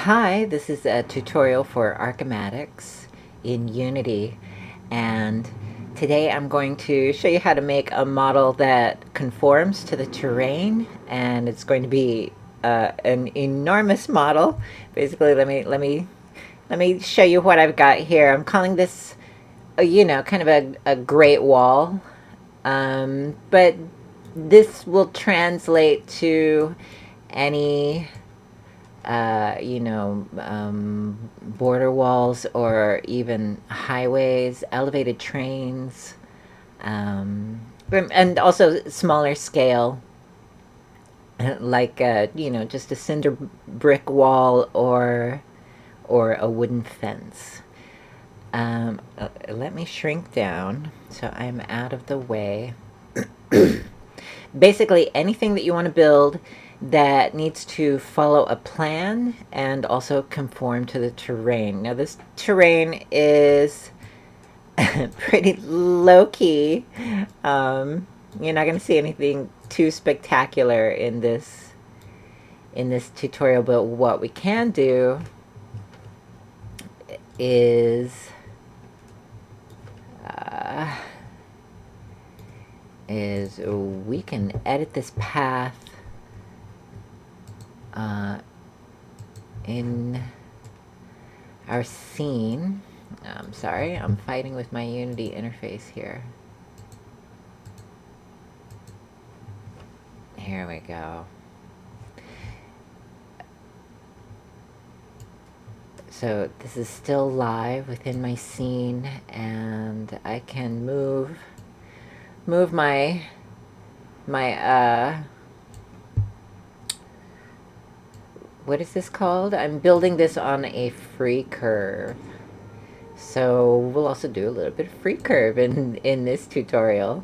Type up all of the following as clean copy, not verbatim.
Hi, this is a tutorial for Archimatix in Unity, and today I'm going to show you how to make a model that conforms to the terrain, and it's going to be an enormous model. Basically, let me show you what I've got here. I'm calling this, kind of a great wall, but this will translate to any border walls or even highways, elevated trains, and also smaller scale, like just a cinder brick wall or a wooden fence. Let me shrink down so I'm out of the way. Basically, anything that you want to build that needs to follow a plan and also conform to the terrain. Now, this terrain is pretty low key. You're not going to see anything too spectacular in this tutorial, but what we can do is we can edit this path in our scene. I'm sorry, I'm fighting with my Unity interface here. Here we go. So this is still live within my scene, and I can move my what is this called? I'm building this on a free curve. So we'll also do a little bit of free curve in this tutorial.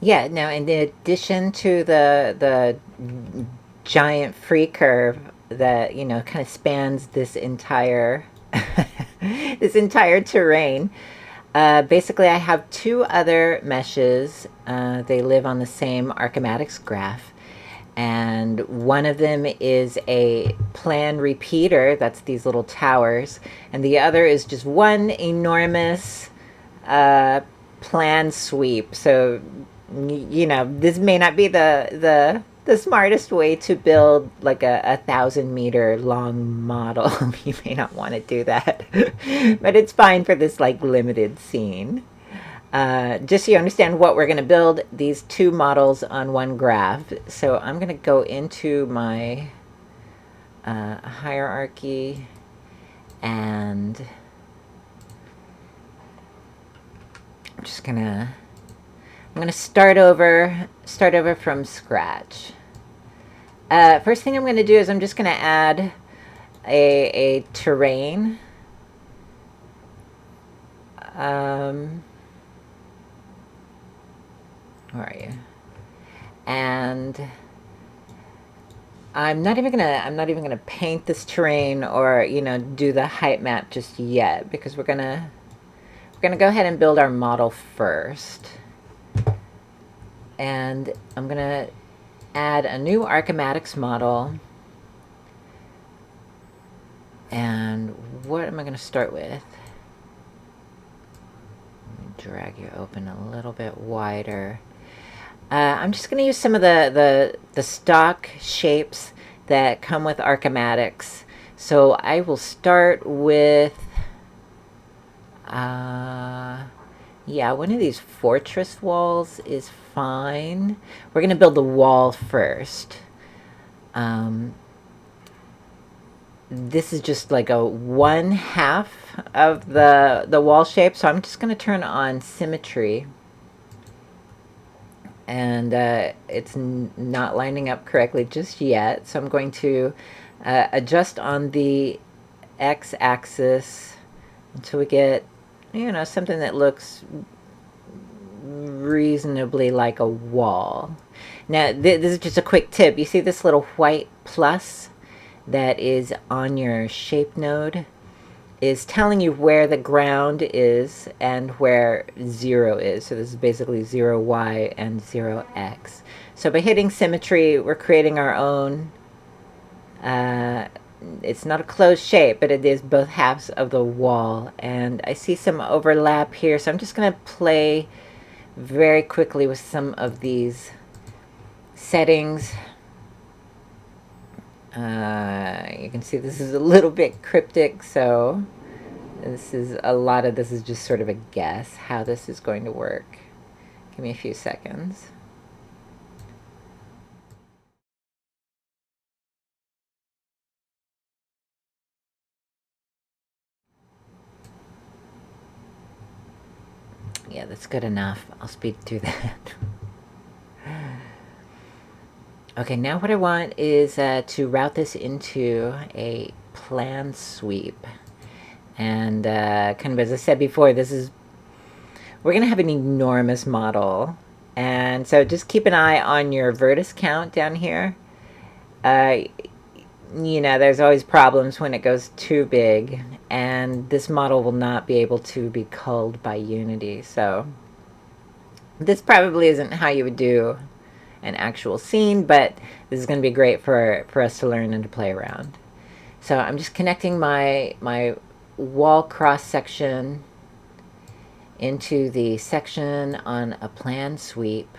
Yeah, now in addition to the giant free curve that, kind of spans this entire this entire terrain, basically I have two other meshes. They live on the same Archimatix graph. And one of them is a plan repeater, that's these little towers, and the other is just one enormous plan sweep. So, this may not be the smartest way to build like a 1,000-meter long model. You may not want to do that, but it's fine for this like limited scene. Just so you understand what we're going to build, these two models on one graph. So I'm going to go into my hierarchy, and I'm going to start over from scratch. First thing I'm going to do is I'm just going to add a terrain. Where are you? And I'm not even gonna paint this terrain or do the height map just yet, because we're gonna go ahead and build our model first. And I'm gonna add a new Archimatix model. And what am I gonna start with? Let me drag you open a little bit wider. I'm just going to use some of the stock shapes that come with Archimatix. So I will start with, one of these fortress walls is fine. We're going to build the wall first. This is just like a 1/2 of the wall shape, so I'm just going to turn on symmetry. And it's not lining up correctly just yet, so I'm going to adjust on the x-axis until we get something that looks reasonably like a wall. Now this is just a quick tip. You see this little white plus that is on your shape node is telling you where the ground is and where 0 is. So this is basically 0y and 0x. So by hitting symmetry, we're creating our own It's not a closed shape, but it is both halves of the wall. And I see some overlap here, so I'm just going to play very quickly with some of these settings. You can see this is a little bit cryptic, so a lot of this is just sort of a guess how this is going to work. Give me a few seconds. Yeah, that's good enough. I'll speed through that. Okay, now what I want is to route this into a plan sweep. And kind of as I said before, we're going to have an enormous model. And so just keep an eye on your vertex count down here. There's always problems when it goes too big, and this model will not be able to be culled by Unity. So this probably isn't how you would do an actual scene, but this is going to be great for us to learn and to play around. So I'm just connecting my wall cross section into the section on a plan sweep.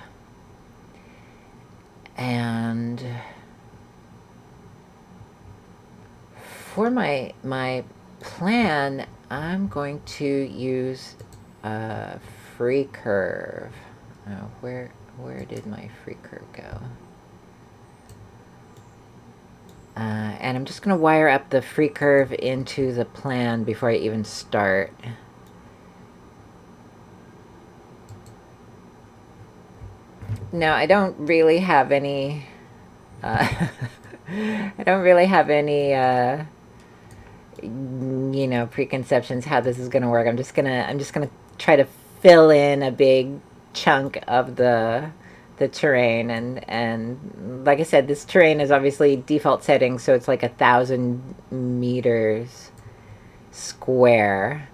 And for my plan, I'm going to use a free curve. Where did my free curve go? And I'm just going to wire up the free curve into the plan before I even start. Now, I don't really have any preconceptions how this is going to work. I'm just gonna try to fill in a big chunk of the terrain, and like I said, this terrain is obviously default settings, so it's like 1,000 meters square.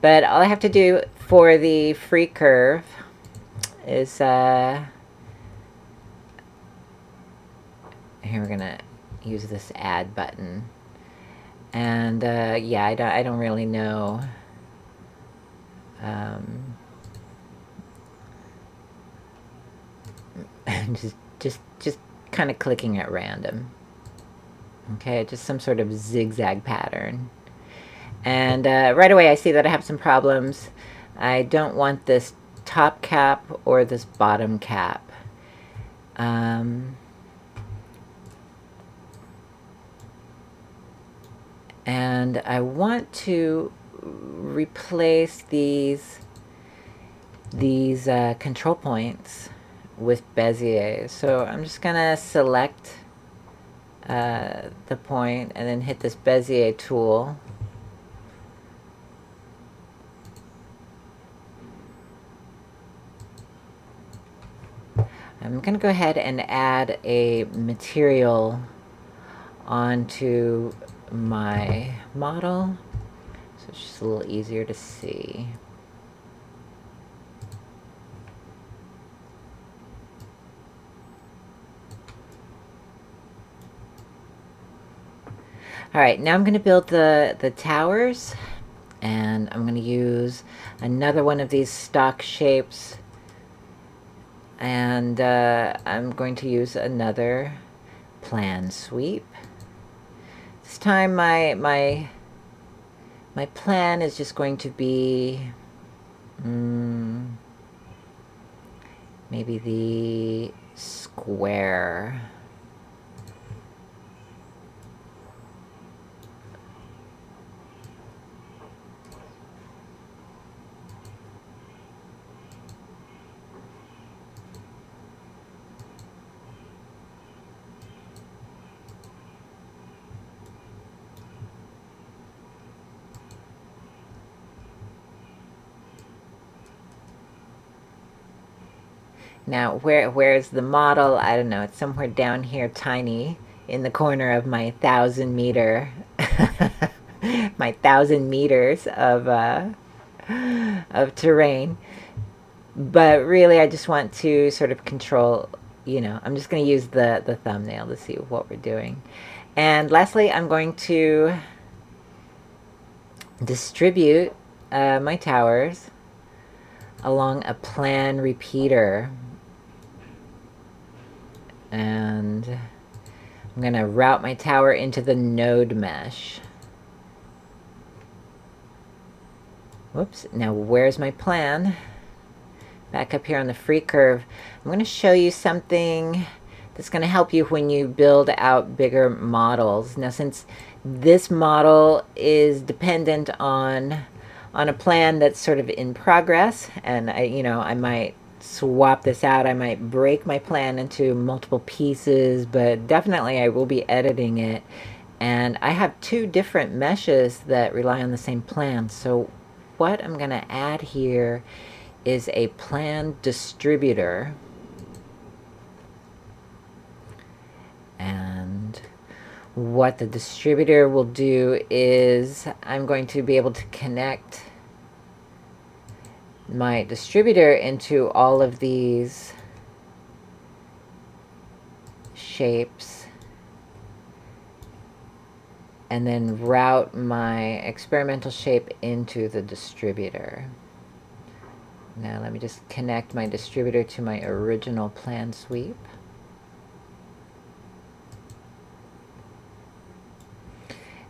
But all I have to do for the free curve is here we're gonna use this add button. And yeah, I don't really know. Just kind of clicking at random. Okay, just some sort of zigzag pattern. And right away I see that I have some problems. I don't want this top cap or this bottom cap. And I want to replace these control points with Bezier. So I'm just gonna select the point and then hit this Bezier tool. I'm gonna go ahead and add a material onto my model, so it's just a little easier to see. All right, now I'm going to build the towers, and I'm going to use another one of these stock shapes, and I'm going to use another plan sweep. This time my plan is just going to be maybe the square. Now, where's the model? I don't know. It's somewhere down here, tiny, in the corner of my 1,000 meter, my 1,000 meters of terrain. But really, I just want to sort of control, you know, I'm just going to use the thumbnail to see what we're doing. And lastly, I'm going to distribute my towers along a plan repeater. And I'm going to route my tower into the node mesh. Whoops. Now, where's my plan? Back up here on the free curve. I'm going to show you something that's going to help you when you build out bigger models. Now, since this model is dependent on a plan that's sort of in progress, and I might swap this out. I might break my plan into multiple pieces, but definitely I will be editing it. And I have two different meshes that rely on the same plan. So what I'm going to add here is a plan distributor. And what the distributor will do is I'm going to be able to connect my distributor into all of these shapes and then route my experimental shape into the distributor. Now let me just connect my distributor to my original plan sweep.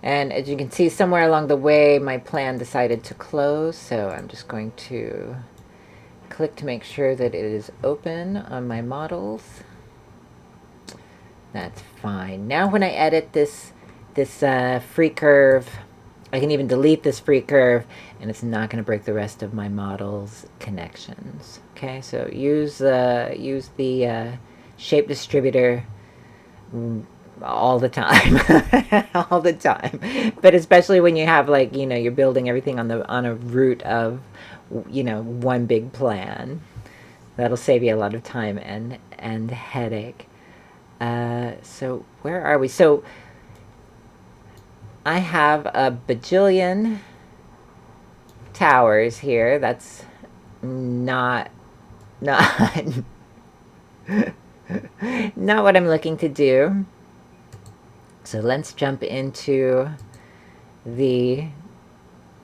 And as you can see, somewhere along the way, my plan decided to close. So I'm just going to click to make sure that it is open on my models. That's fine. Now when I edit this free curve, I can even delete this free curve, and it's not going to break the rest of my model's connections. Okay, so use the shape distributor all the time. All the time, but especially when you have, like, you're building everything on a root of one big plan. That'll save you a lot of time and headache. So where are we? So I have a bajillion towers here. That's not not what I'm looking to do. So let's jump into the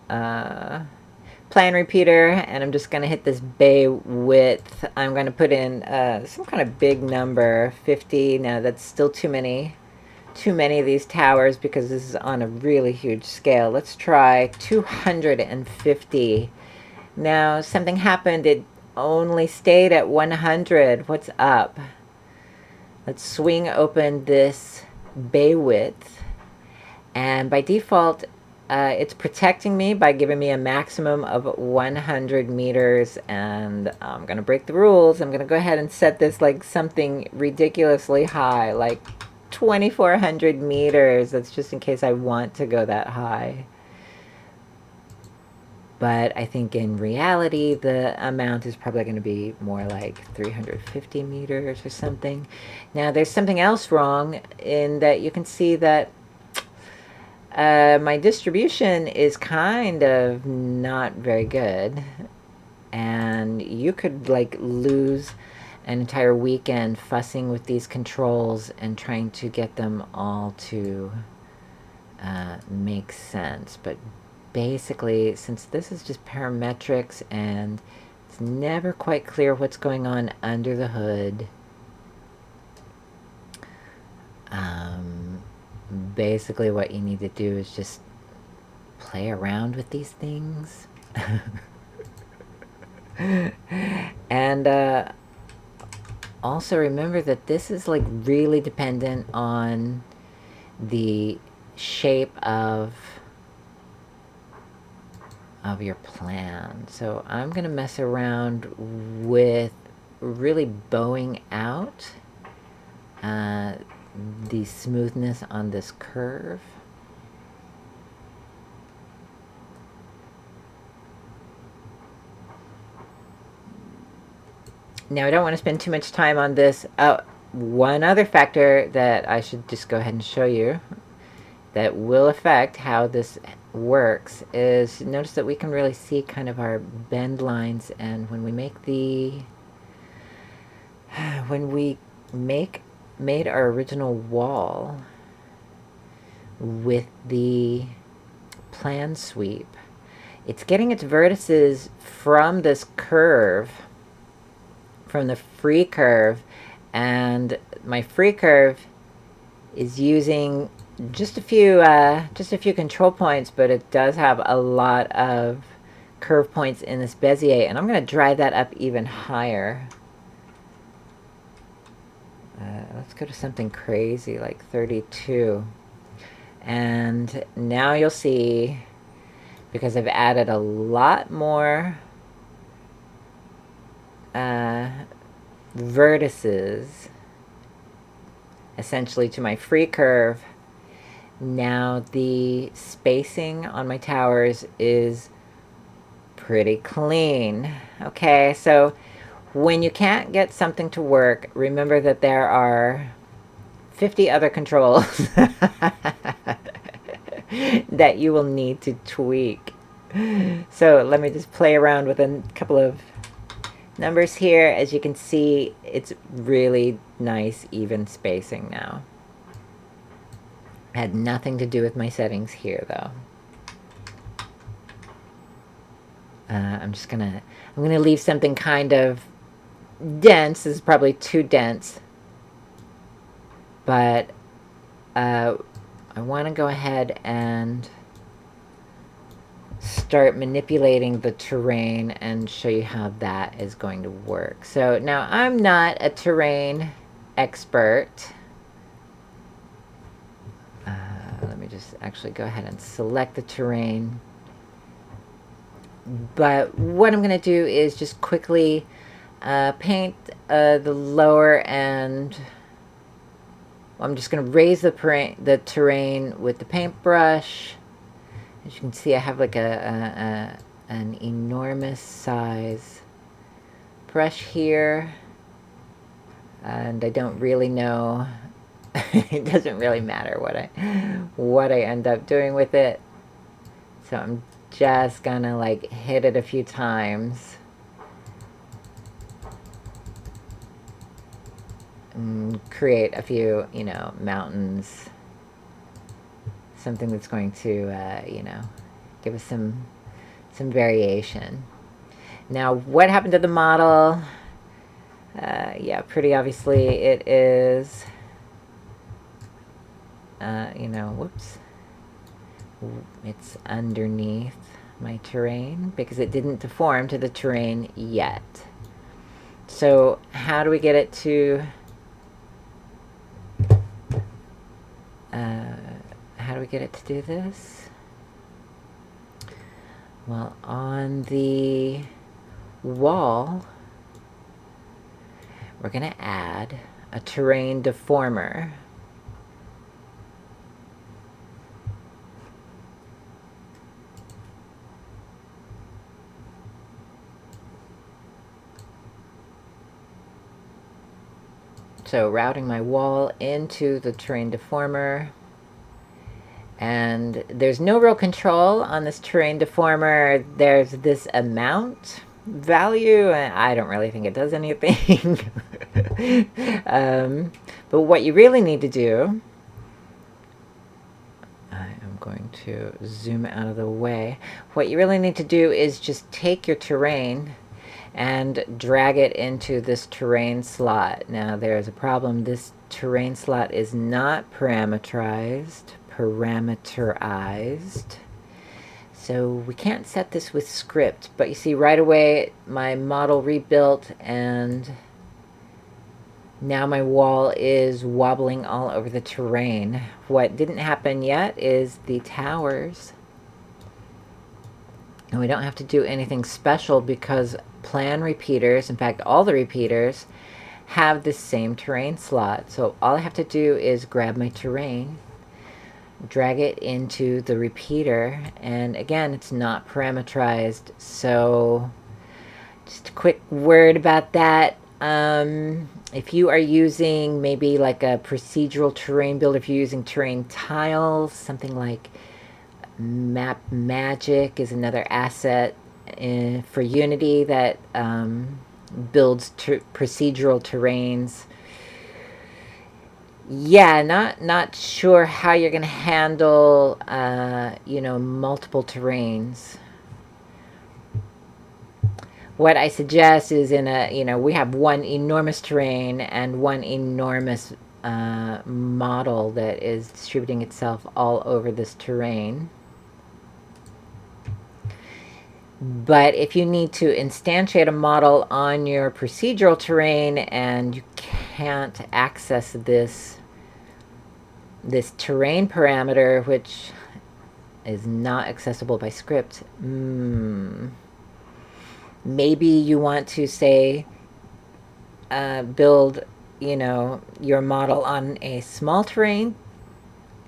plan repeater, and I'm just going to hit this bay width. I'm going to put in some kind of big number, 50. Now that's still too many of these towers because this is on a really huge scale. Let's try 250. Now something happened. It only stayed at 100. What's up? Let's swing open this bay width, and by default it's protecting me by giving me a maximum of 100 meters, and I'm gonna break the rules. I'm gonna go ahead and set this like something ridiculously high, like 2,400 meters. That's just in case I want to go that high. But I think in reality, the amount is probably going to be more like 350 meters or something. Now, there's something else wrong in that you can see that my distribution is kind of not very good. And you could like lose an entire weekend fussing with these controls and trying to get them all to make sense. But basically, since this is just parametrics and it's never quite clear what's going on under the hood, basically what you need to do is just play around with these things. And also remember that this is like really dependent on the shape of your plan. So I'm going to mess around with really bowing out the smoothness on this curve. Now I don't want to spend too much time on this. One other factor that I should just go ahead and show you that will affect how this works is, notice that we can really see kind of our bend lines, and when we make the when we made our original wall with the plan sweep. It's getting its vertices from this curve, from the free curve, and my free curve is using just a few control points, but it does have a lot of curve points in this Bezier, and I'm going to drive that up even higher. Let's go to something crazy like 32. And now you'll see, because I've added a lot more vertices essentially to my free curve, now the spacing on my towers is pretty clean. Okay, so when you can't get something to work, remember that there are 50 other controls that you will need to tweak. So let me just play around with a couple of numbers here. As you can see, it's really nice, even spacing now. Had nothing to do with my settings here, though. I'm gonna leave something kind of dense. This is probably too dense, but I want to go ahead and start manipulating the terrain and show you how that is going to work. So now I'm not a terrain expert. Let me just actually go ahead and select the terrain. But what I'm going to do is just quickly paint the lower end. I'm just going to raise the terrain with the paintbrush. As you can see, I have like an enormous size brush here, and I don't really know. It doesn't really matter what I end up doing with it. So I'm just gonna like hit it a few times and create a few, mountains. Something that's going to, give us some variation. Now, what happened to the model? Yeah, pretty obviously it is, whoops. It's underneath my terrain because it didn't deform to the terrain yet. So how do we get it to do this? Well, on the wall, we're going to add a terrain deformer. So routing my wall into the terrain deformer. And there's no real control on this terrain deformer. There's this amount value, and I don't really think it does anything. But what you really need to do, I am going to zoom out of the way. What you really need to do is just take your terrain and drag it into this terrain slot. Now there's a problem. This terrain slot is not parameterized. So we can't set this with script, but you see right away my model rebuilt, and now my wall is wobbling all over the terrain. What didn't happen yet is the towers. And we don't have to do anything special because plan repeaters, in fact all the repeaters, have the same terrain slot. So all I have to do is grab my terrain, drag it into the repeater, and again, it's not parameterized. So just a quick word about that. If you are using maybe like a procedural terrain builder, if you're using terrain tiles, something like Map Magic is another asset for Unity that builds procedural terrains. Yeah, not sure how you're going to handle, multiple terrains. What I suggest is we have one enormous terrain and one enormous model that is distributing itself all over this terrain. But if you need to instantiate a model on your procedural terrain and you can't access this terrain parameter, which is not accessible by script, maybe you want to say build your model on a small terrain,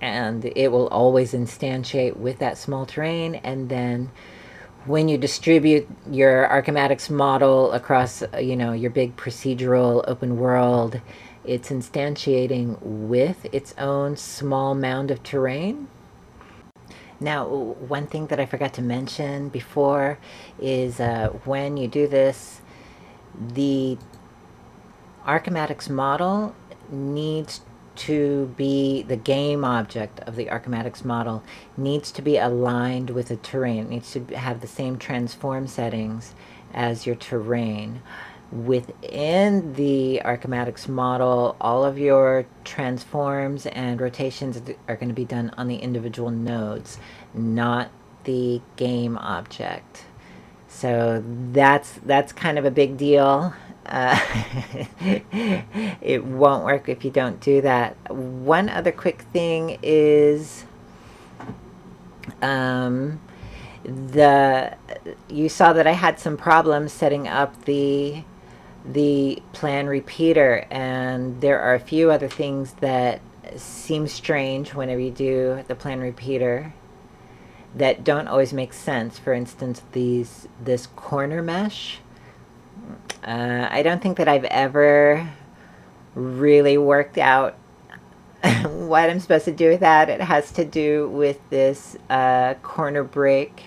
and it will always instantiate with that small terrain, and then when you distribute your Archimatix model across your big procedural open world, it's instantiating with its own small mound of terrain. Now, one thing that I forgot to mention before is when you do this, the Archimatix model needs to be, the game object of the Archimatix model needs to be aligned with the terrain. It needs to have the same transform settings as your terrain. Within the Archimatix model, all of your transforms and rotations are going to be done on the individual nodes, not the game object. So that's kind of a big deal. Uh, it won't work if you don't do that. One other quick thing is the you saw that I had some problems setting up the plan repeater, and there are a few other things that seem strange whenever you do the plan repeater that don't always make sense. For instance, this corner mesh. I don't think that I've ever really worked out what I'm supposed to do with that. It has to do with this corner break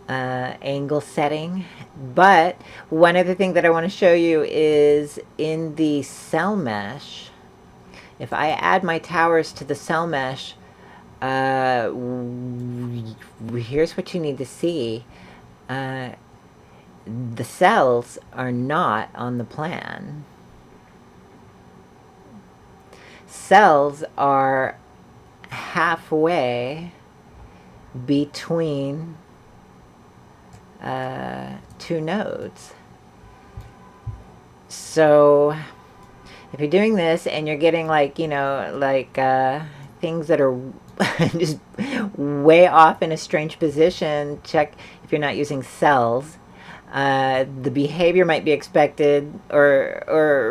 angle setting. But one other thing that I want to show you is in the cell mesh. If I add my towers to the cell mesh, here's what you need to see. The cells are not on the plan. Cells are halfway between two nodes. So if you're doing this and you're getting things that are just way off in a strange position, check if you're not using cells. The behavior might be expected, or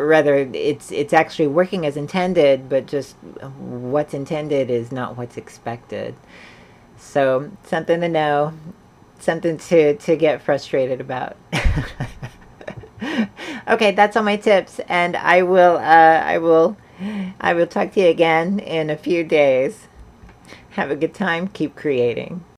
rather, it's actually working as intended, but just what's intended is not what's expected. So something to know, something to get frustrated about. Okay, that's all my tips, and I will talk to you again in a few days. Have a good time. Keep creating.